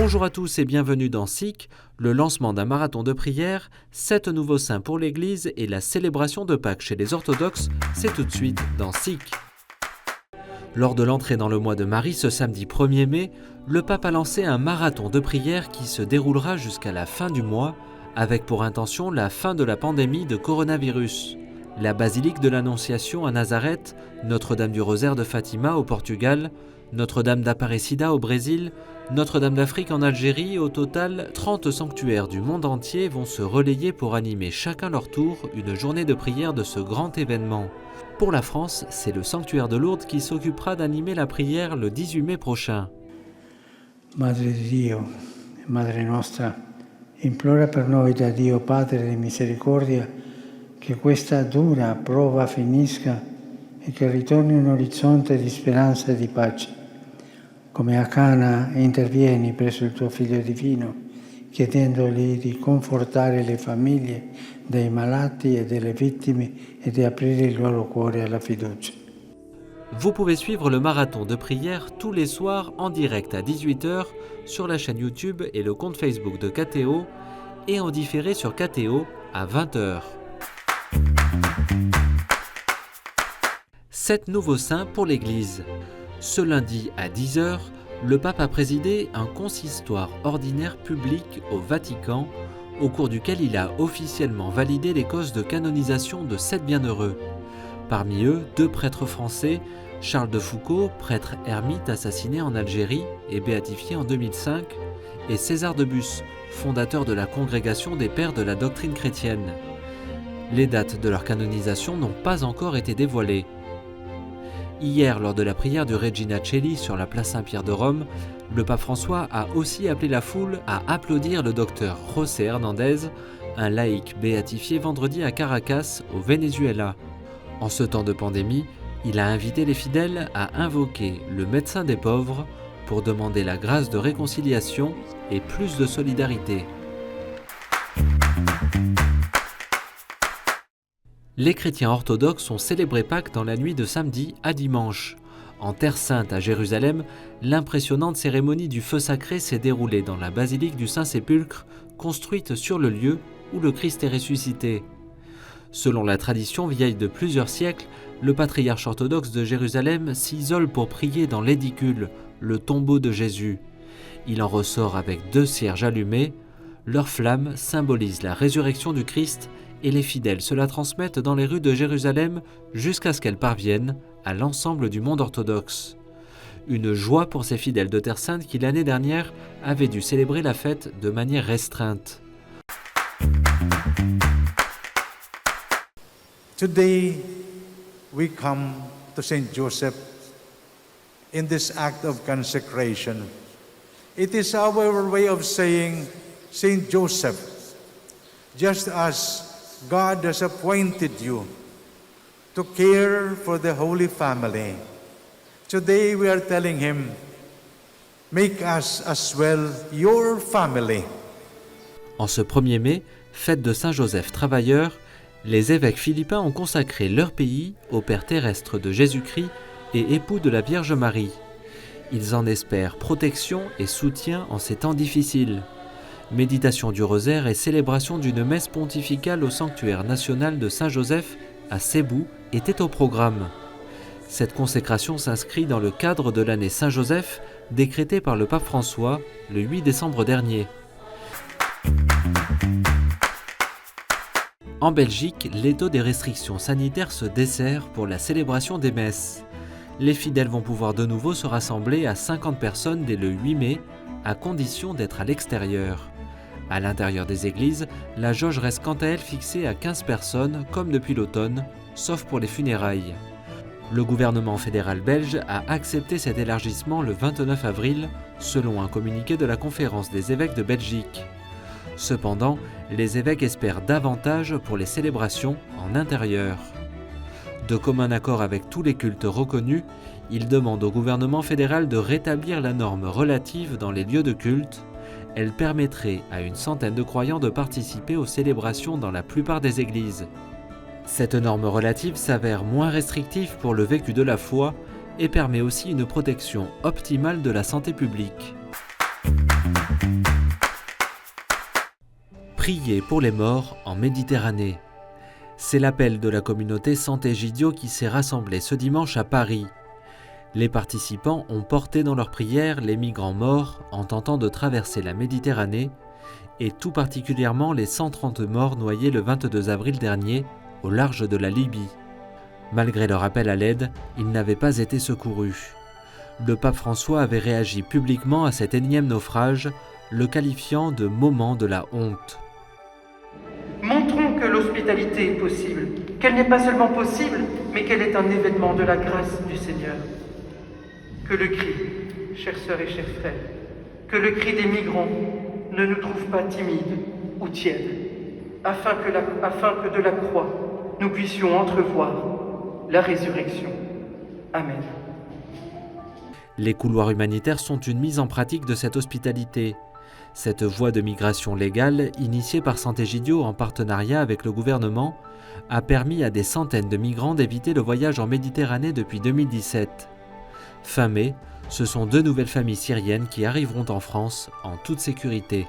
Bonjour à tous et bienvenue dans SIC, le lancement d'un marathon de prière, 7 nouveaux saints pour l'Église et la célébration de Pâques chez les orthodoxes, c'est tout de suite dans SIC. Lors de l'entrée dans le mois de Marie ce samedi 1er mai, le pape a lancé un marathon de prière qui se déroulera jusqu'à la fin du mois, avec pour intention la fin de la pandémie de coronavirus. La basilique de l'Annonciation à Nazareth, Notre-Dame du Rosaire de Fatima au Portugal, Notre-Dame d'Aparecida au Brésil, Notre-Dame d'Afrique en Algérie, au total, 30 sanctuaires du monde entier vont se relayer pour animer chacun leur tour une journée de prière de ce grand événement. Pour la France, c'est le sanctuaire de Lourdes qui s'occupera d'animer la prière le 18 mai prochain. Madre di Dio, Madre nostra, implora per noi da Dio Padre di misericordia che questa dura prova finisca e che ritorni un orizzonte di speranza e di pace. Come a Cana intervieni presso il tuo Figlio divino, chiedendogli di confortare le famiglie dei malati e delle vittime e di aprire il loro cuore alla fiducia. Vous pouvez suivre le marathon de prière tous les soirs en direct à 18h sur la chaîne YouTube et le compte Facebook de KTO et en différé sur KTO à 20h. 7 nouveaux saints pour l'Église. Ce lundi à 10h, le pape a présidé un consistoire ordinaire public au Vatican, au cours duquel il a officiellement validé les causes de canonisation de 7 bienheureux. Parmi eux, 2 prêtres français, Charles de Foucauld, prêtre ermite assassiné en Algérie et béatifié en 2005, et César de Bus, fondateur de la Congrégation des Pères de la Doctrine chrétienne. Les dates de leur canonisation n'ont pas encore été dévoilées. Hier, lors de la prière du Regina Coeli sur la place Saint-Pierre de Rome, le pape François a aussi appelé la foule à applaudir le docteur José Hernandez, un laïc béatifié vendredi à Caracas, au Venezuela. En ce temps de pandémie, il a invité les fidèles à invoquer le médecin des pauvres pour demander la grâce de réconciliation et plus de solidarité. Les chrétiens orthodoxes ont célébré Pâques dans la nuit de samedi à dimanche. En Terre Sainte à Jérusalem, l'impressionnante cérémonie du feu sacré s'est déroulée dans la basilique du Saint-Sépulcre, construite sur le lieu où le Christ est ressuscité. Selon la tradition vieille de plusieurs siècles, le patriarche orthodoxe de Jérusalem s'isole pour prier dans l'édicule, le tombeau de Jésus. Il en ressort avec 2 cierges allumés. Leur flamme symbolise la résurrection du Christ et les fidèles se la transmettent dans les rues de Jérusalem jusqu'à ce qu'elle parvienne à l'ensemble du monde orthodoxe. Une joie pour ces fidèles de Terre Sainte qui l'année dernière avaient dû célébrer la fête de manière restreinte. Today, we come to Saint Joseph in this act of consecration. It is our way of saying, Saint Joseph, just as God has appointed you to care for the Holy Family, today we are telling him, make us as well your family. En ce 1er mai, fête de Saint Joseph Travailleur, les évêques philippins ont consacré leur pays au Père terrestre de Jésus-Christ et époux de la Vierge Marie. Ils en espèrent protection et soutien en ces temps difficiles. Méditation du rosaire et célébration d'une messe pontificale au sanctuaire national de Saint-Joseph à Cebu étaient au programme. Cette consécration s'inscrit dans le cadre de l'année Saint-Joseph décrétée par le pape François le 8 décembre dernier. En Belgique, l'étau des restrictions sanitaires se desserre pour la célébration des messes. Les fidèles vont pouvoir de nouveau se rassembler à 50 personnes dès le 8 mai, à condition d'être à l'extérieur. À l'intérieur des églises, la jauge reste quant à elle fixée à 15 personnes, comme depuis l'automne, sauf pour les funérailles. Le gouvernement fédéral belge a accepté cet élargissement le 29 avril, selon un communiqué de la Conférence des évêques de Belgique. Cependant, les évêques espèrent davantage pour les célébrations en intérieur. De commun accord avec tous les cultes reconnus, ils demandent au gouvernement fédéral de rétablir la norme relative dans les lieux de culte. Elle permettrait à une centaine de croyants de participer aux célébrations dans la plupart des églises. Cette norme relative s'avère moins restrictive pour le vécu de la foi et permet aussi une protection optimale de la santé publique. Prier pour les morts en Méditerranée. C'est l'appel de la communauté Sant'Egidio qui s'est rassemblée ce dimanche à Paris. Les participants ont porté dans leurs prières les migrants morts en tentant de traverser la Méditerranée et tout particulièrement les 130 morts noyés le 22 avril dernier au large de la Libye. Malgré leur appel à l'aide, ils n'avaient pas été secourus. Le pape François avait réagi publiquement à cet énième naufrage, le qualifiant de moment de la honte. Montrons que l'hospitalité est possible, qu'elle n'est pas seulement possible, mais qu'elle est un événement de la grâce du Seigneur. Que le cri, chères sœurs et chers frères, que le cri des migrants ne nous trouve pas timides ou tièdes, afin que de la croix, nous puissions entrevoir la résurrection. Amen. Les couloirs humanitaires sont une mise en pratique de cette hospitalité. Cette voie de migration légale, initiée par Sant'Egidio en partenariat avec le gouvernement, a permis à des centaines de migrants d'éviter le voyage en Méditerranée depuis 2017. Fin mai, ce sont 2 nouvelles familles syriennes qui arriveront en France en toute sécurité.